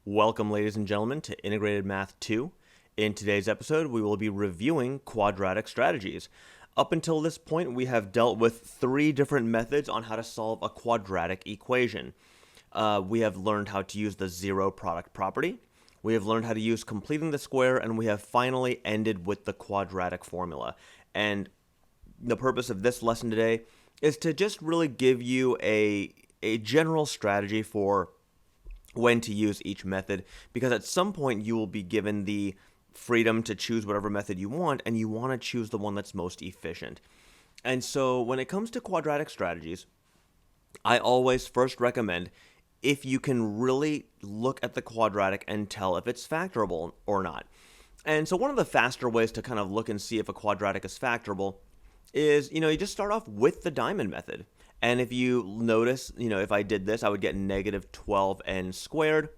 Welcome, ladies and gentlemen, to Integrated Math 2. In today's episode, we will be reviewing quadratic strategies. Up until this point, we have dealt with 3 different methods on how to solve a quadratic equation. We have learned how to use the zero product property. We have learned how to use completing the square, and we have finally ended with the quadratic formula. And the purpose of this lesson today is to just really give you a general strategy for when to use each method, because at some point you will be given the freedom to choose whatever method you want, and you want to choose the one that's most efficient. And so when it comes to quadratic strategies, I always first recommend, if you can really look at the quadratic and tell if it's factorable or not. And so one of the faster ways to kind of look and see if a quadratic is factorable is, you just start off with the diamond method. And if you notice, if I did this, I would get negative 12n squared.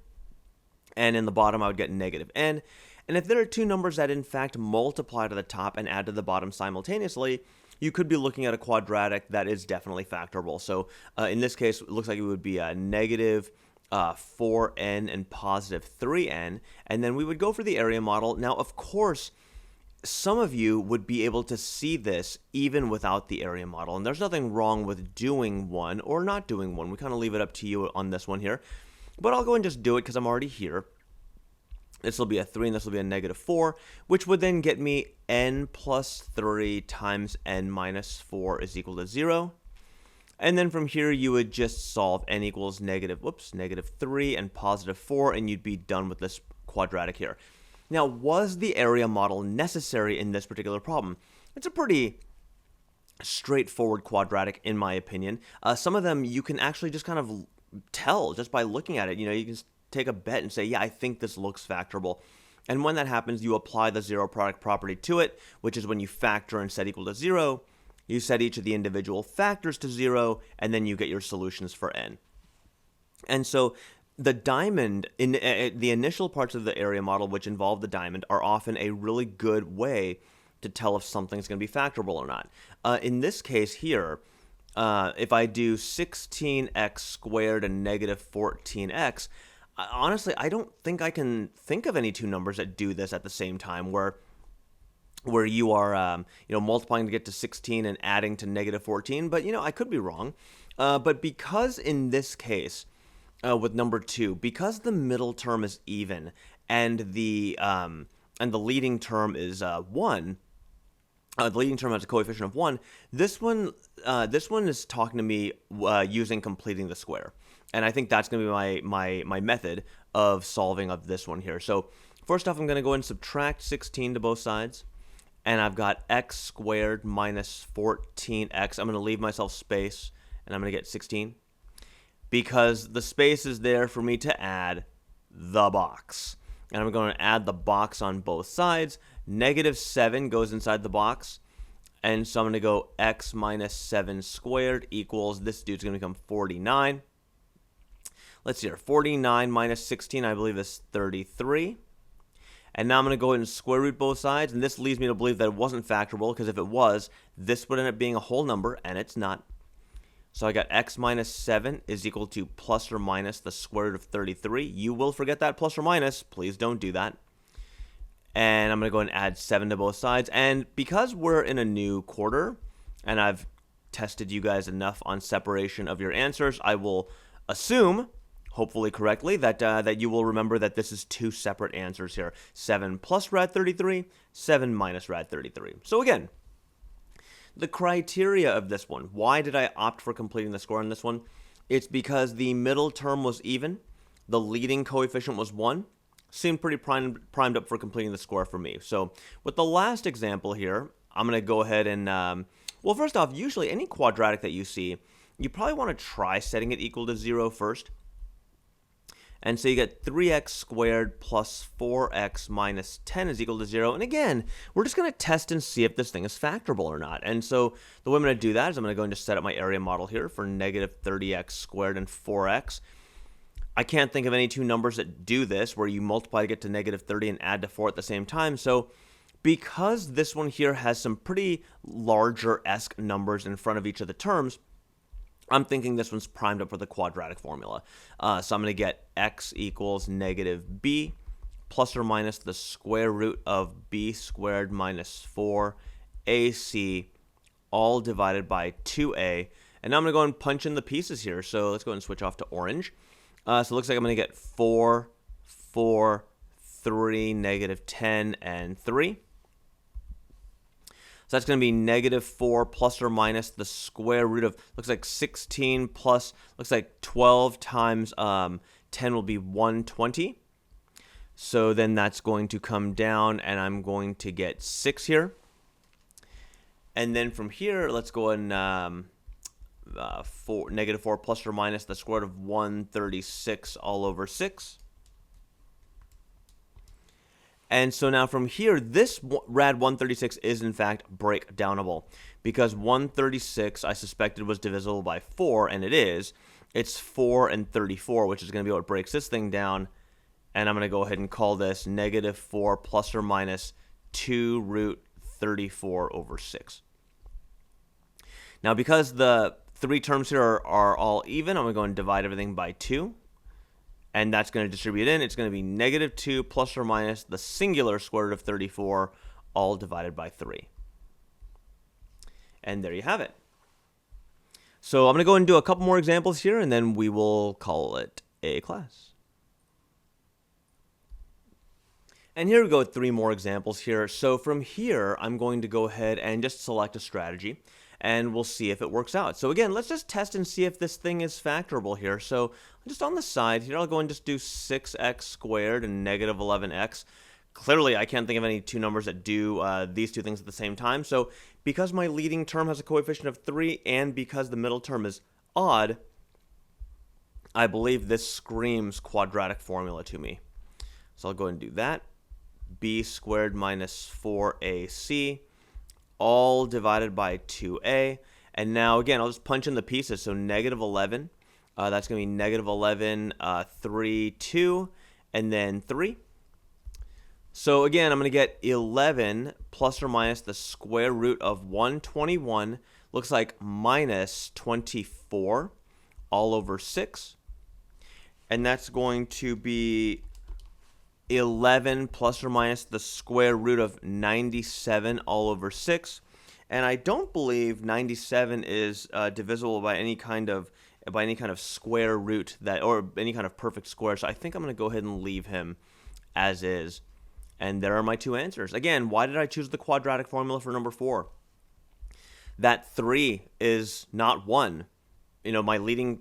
And in the bottom, I would get negative n. And if there are two numbers that in fact multiply to the top and add to the bottom simultaneously, you could be looking at a quadratic that is definitely factorable. So in this case, it looks like it would be a negative 4n and positive 3n. And then we would go for the area model. Now, of course, some of you would be able to see this even without the area model, and there's nothing wrong with doing one or not doing one. We kind of leave it up to you on this one here, but I'll go and just do it because I'm already here. This will be a 3 and this will be a negative 4, which would then get me n plus 3 times n minus 4 is equal to 0. And then from here, you would just solve n equals negative 3 and positive 4, and you'd be done with this quadratic here. Now, was the area model necessary in this particular problem? It's a pretty straightforward quadratic, in my opinion. Some of them you can actually just kind of tell just by looking at it. You can take a bet and say, yeah, I think this looks factorable. And when that happens, you apply the zero product property to it, which is when you factor and set equal to 0. You set each of the individual factors to 0, and then you get your solutions for n. And so the diamond, in the initial parts of the area model which involve the diamond, are often a really good way to tell if something's going to be factorable or not. In this case here, if I do 16x squared and negative 14x, honestly, I don't think I can think of any two numbers that do this at the same time, where you are multiplying to get to 16 and adding to negative 14. But I could be wrong. But because in this case, with number 2, because the middle term is even and the leading term is 1, the leading term has a coefficient of 1. This one is talking to me using completing the square, and I think that's going to be my method of solving of this one here. So first off, I'm going to go ahead and subtract 16 to both sides, and I've got x squared minus 14x. I'm going to leave myself space, and I'm going to get 16. Because the space is there for me to add the box. And I'm going to add the box on both sides. Negative 7 goes inside the box. And so I'm going to go x minus 7 squared equals, this dude's going to become 49. Let's see here. 49 minus 16, I believe, is 33. And now I'm going to go ahead and square root both sides. And this leads me to believe that it wasn't factorable, because if it was, this would end up being a whole number, and it's not. So I got x minus 7 is equal to plus or minus the square root of 33. You will forget that plus or minus. Please don't do that. And I'm going to go and add 7 to both sides. And because we're in a new quarter, and I've tested you guys enough on separation of your answers, I will assume, hopefully correctly, that you will remember that this is 2 separate answers here. 7 plus rad 33, 7 minus rad 33. So again, the criteria of this one, why did I opt for completing the square on this one? It's because the middle term was even, the leading coefficient was 1, seemed pretty primed up for completing the square for me. So with the last example here, I'm going to go ahead and, well, first off, usually any quadratic that you see, you probably want to try setting it equal to 0 first. And so you get 3x squared plus 4x minus 10 is equal to 0. And again, we're just going to test and see if this thing is factorable or not. And so the way I'm going to do that is I'm going to go and just set up my area model here for negative 30x squared and 4x. I can't think of any two numbers that do this, where you multiply to get to negative 30 and add to 4 at the same time. So because this one here has some pretty larger-esque numbers in front of each of the terms, I'm thinking this one's primed up for the quadratic formula. So I'm going to get x equals negative b plus or minus the square root of b squared minus 4ac all divided by 2a. And now I'm going to go and punch in the pieces here. So let's go ahead and switch off to orange. So it looks like I'm going to get 4, 4, 3, negative 10, and 3. So that's going to be negative 4 plus or minus the square root of, looks like 16 plus, looks like 12 times 10 will be 120. So then that's going to come down, and I'm going to get 6 here. And then from here, let's go ahead and negative 4 plus or minus the square root of 136 all over 6. And so now from here, this rad 136 is in fact breakdownable, because 136 I suspected was divisible by 4, and it is. It's 4 and 34, which is going to be what breaks this thing down. And I'm going to go ahead and call this negative 4 plus or minus 2 root 34 over 6. Now, because the three terms here are all even, I'm going to go and divide everything by 2. And that's going to distribute in. It's going to be negative 2 plus or minus the singular square root of 34, all divided by 3. And there you have it. So I'm going to go and do a couple more examples here, and then we will call it a class. And here we go with 3 more examples here. So from here, I'm going to go ahead and just select a strategy, and we'll see if it works out. So again, let's just test and see if this thing is factorable here. So just on the side here, I'll go and just do 6x squared and negative 11x. Clearly, I can't think of any two numbers that do these two things at the same time. So because my leading term has a coefficient of 3 and because the middle term is odd, I believe this screams quadratic formula to me. So I'll go and do that. B squared minus 4ac all divided by 2a. And now, again, I'll just punch in the pieces. So negative 11, that's going to be negative 11, 3, 2, and then 3. So again, I'm going to get 11 plus or minus the square root of 121, looks like minus 24 all over 6. And that's going to be 11 plus or minus the square root of 97 all over 6. And I don't believe 97 is divisible by any kind of square root that, or any kind of perfect square. So I think I'm going to go ahead and leave him as is. And there are my 2 answers. Again, why did I choose the quadratic formula for number 4? That 3 is not 1. You know, my leading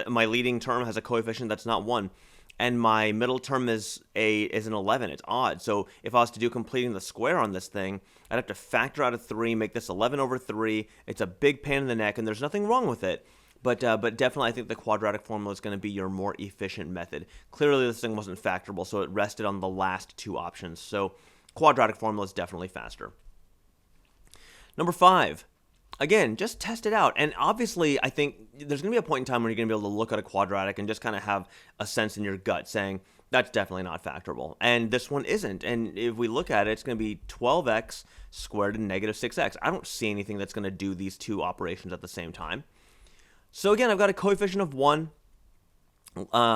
my leading term has a coefficient that's not 1. And my middle term is an 11. It's odd. So if I was to do completing the square on this thing, I'd have to factor out a 3, make this 11 over 3. It's a big pain in the neck, and there's nothing wrong with it. But definitely, I think the quadratic formula is going to be your more efficient method. Clearly, this thing wasn't factorable, so it rested on the last 2 options. So quadratic formula is definitely faster. Number 5. Again, just test it out. And obviously, I think there's going to be a point in time where you're going to be able to look at a quadratic and just kind of have a sense in your gut saying, that's definitely not factorable. And this one isn't. And if we look at it, it's going to be 12x squared and negative 6x. I don't see anything that's going to do these 2 operations at the same time. So again, I've got a coefficient of 1,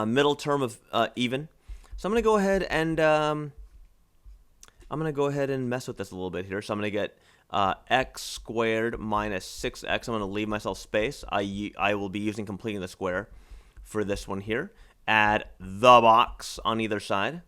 middle term of even. So I'm going to go ahead and mess with this a little bit here. So I'm going to get x squared minus 6x. I'm going to leave myself space. I will be using completing the square for this one here. Add the box on either side.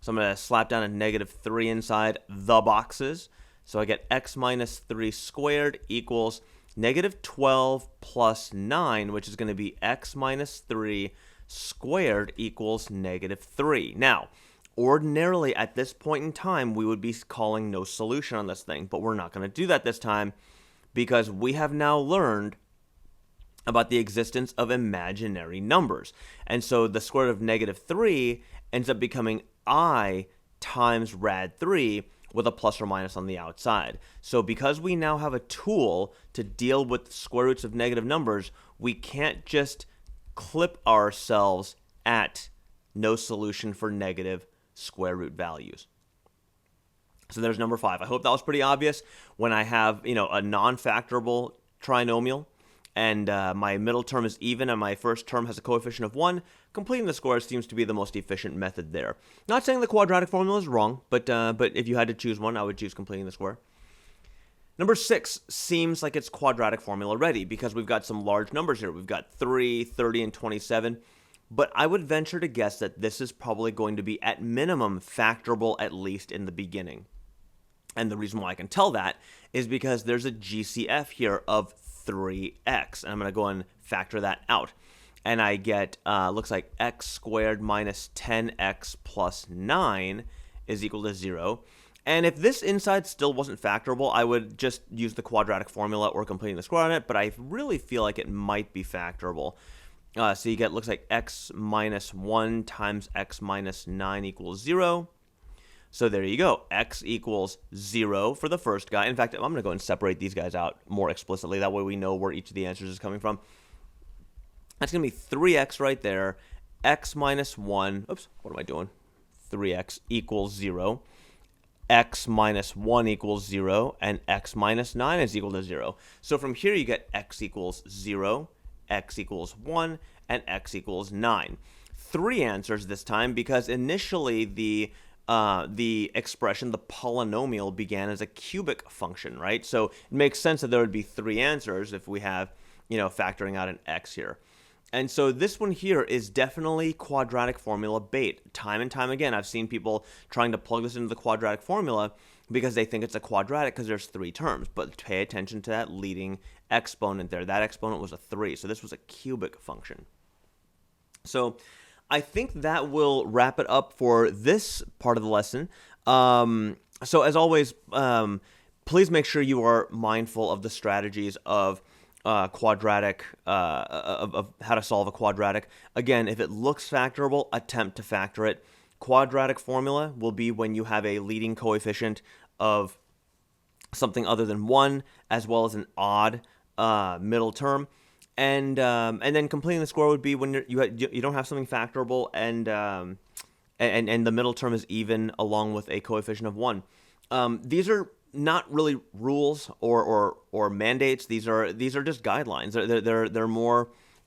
So I'm going to slap down a negative 3 inside the boxes. So I get x minus 3 squared equals negative 12 plus 9, which is going to be x minus 3 squared equals negative 3. Now, ordinarily at this point in time, we would be calling no solution on this thing, but we're not going to do that this time because we have now learned about the existence of imaginary numbers. And so the square root of negative 3 ends up becoming I times rad 3 with a plus or minus on the outside. So because we now have a tool to deal with square roots of negative numbers, we can't just clip ourselves at no solution for negative square root values. So there's number 5. I hope that was pretty obvious. When I have, a non-factorable trinomial and my middle term is even, and my first term has a coefficient of 1, completing the square seems to be the most efficient method there. Not saying the quadratic formula is wrong, but if you had to choose one, I would choose completing the square. Number 6 seems like it's quadratic formula ready because we've got some large numbers here. We've got 3, 30, and 27. But I would venture to guess that this is probably going to be at minimum factorable, at least in the beginning. And the reason why I can tell that is because there's a GCF here of 3x. And I'm going to go and factor that out. And I get, looks like x squared minus 10x plus 9 is equal to 0. And if this inside still wasn't factorable, I would just use the quadratic formula or completing the square on it. But I really feel like it might be factorable. So you get, looks like x minus 1 times x minus 9 equals 0. So there you go. X equals 0 for the first guy. In fact, I'm going to go and separate these guys out more explicitly. That way we know where each of the answers is coming from. That's going to be 3x right there. X minus 1. Oops, what am I doing? 3x equals 0. X minus 1 equals 0. And x minus 9 is equal to 0. So from here you get x equals 0, x equals 1, and x equals 9. 3 answers this time because initially the expression, the polynomial, began as a cubic function, right? So it makes sense that there would be 3 answers if we have, factoring out an x here. And so this one here is definitely quadratic formula bait. Time and time again, I've seen people trying to plug this into the quadratic formula because they think it's a quadratic because there's 3 terms. But pay attention to that leading exponent there. That exponent was a 3, so this was a cubic function. So I think that will wrap it up for this part of the lesson. So as always, please make sure you are mindful of the strategies of quadratic, of how to solve a quadratic. Again, if it looks factorable, attempt to factor it. Quadratic formula will be when you have a leading coefficient of something other than 1, as well as an odd middle term. And then completing the square would be when you don't have something factorable and the middle term is even along with a coefficient of 1. These are not really rules or mandates. These are just guidelines.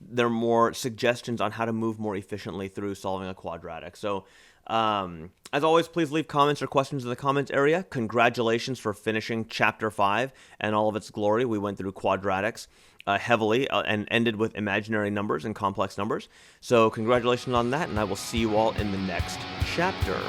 They're more suggestions on how to move more efficiently through solving a quadratic. So as always, please leave comments or questions in the comments area. Congratulations for finishing Chapter 5 and all of its glory. We went through quadratics heavily and ended with imaginary numbers and complex numbers. So congratulations on that, and I will see you all in the next chapter.